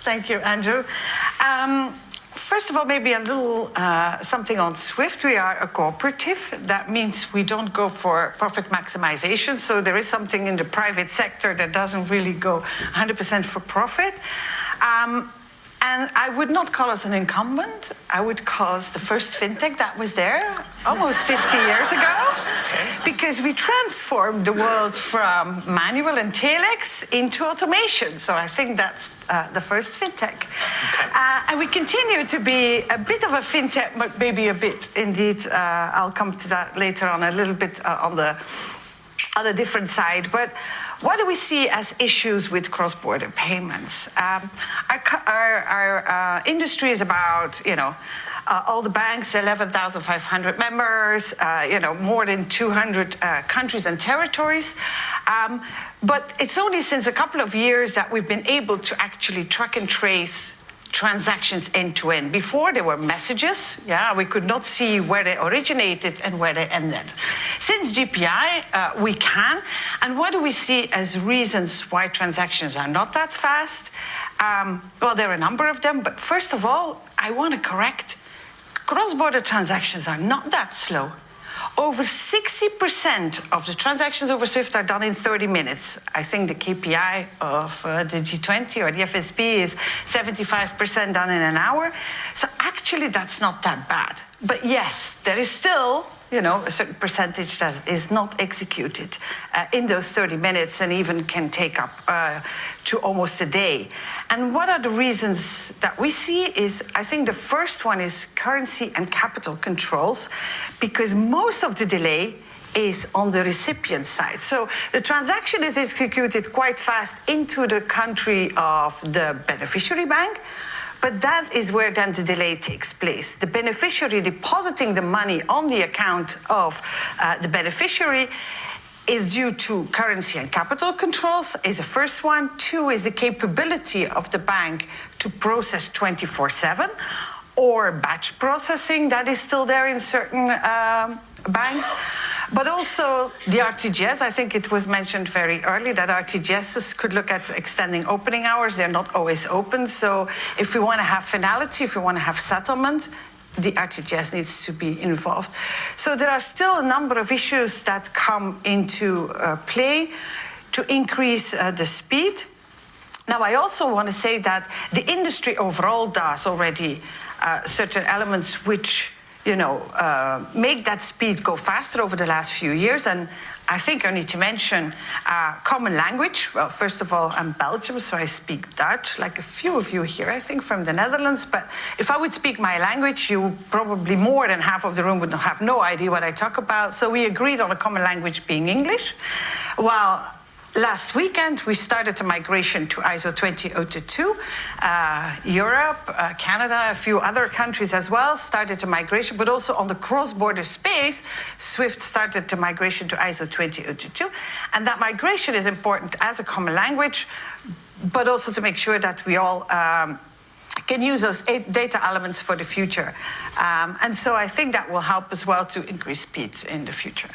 Thank you, Andrew. First of all, maybe a little something on SWIFT. We are a cooperative. That means we don't go for profit maximization. So there is something in the private sector that doesn't really go 100% for profit. And I would not call us an incumbent. I would call us the first fintech that was there almost 50 years ago, because we transformed the world from manual and telex into automation. So I think that's the first fintech. And we continue to be a bit of a fintech, but maybe a bit indeed. I'll come to that later on, a little bit on a different side. But what do we see as issues with cross-border payments? Our industry is about, all the banks, 11,500 members, more than 200 countries and territories. But it's only since a couple of years that we've been able to actually track and trace transactions end to end. Before, there were messages. We could not see where they originated and where they ended. Since GPI, we can. And what do we see as reasons why transactions are not that fast? Well, there are a number of them. But first of all, I want to correct. Cross-border transactions are not that slow. Over 60% of the transactions over SWIFT are done in 30 minutes. I think the KPI of the G20 or the FSB is 75% done in an hour. So actually, that's not that bad. But yes, there is still a certain percentage that is not executed in those 30 minutes and even can take up to almost a day. And what are the reasons that we see is, I think the first one is currency and capital controls, because most of the delay is on the recipient side. So the transaction is executed quite fast into the country of the beneficiary bank, but that is where then the delay takes place. The beneficiary depositing the money on the account of the beneficiary is due to currency and capital controls, is the first one. Two is the capability of the bank to process 24/7, or batch processing that is still there in certain banks. But also the RTGS, I think it was mentioned very early that RTGSs could look at extending opening hours. They're not always open. So if we want to have finality, if we want to have settlement, the RTGS needs to be involved. So there are still a number of issues that come into play to increase the speed. Now, I also want to say that the industry overall does already certain elements which make that speed go faster over the last few years. And I think I need to mention common language. Well, first of all, I'm Belgian, so I speak Dutch, like a few of you here, I think, from the Netherlands. But if I would speak my language, you probably more than half of the room would have no idea what I talk about. So we agreed on a common language being English. While last weekend, we started a migration to ISO 20022. Europe, Canada, a few other countries as well started a migration, but also on the cross-border space, SWIFT started the migration to ISO 20022. And that migration is important as a common language, but also to make sure that we all can use those data elements for the future. And so I think that will help as well to increase speeds in the future.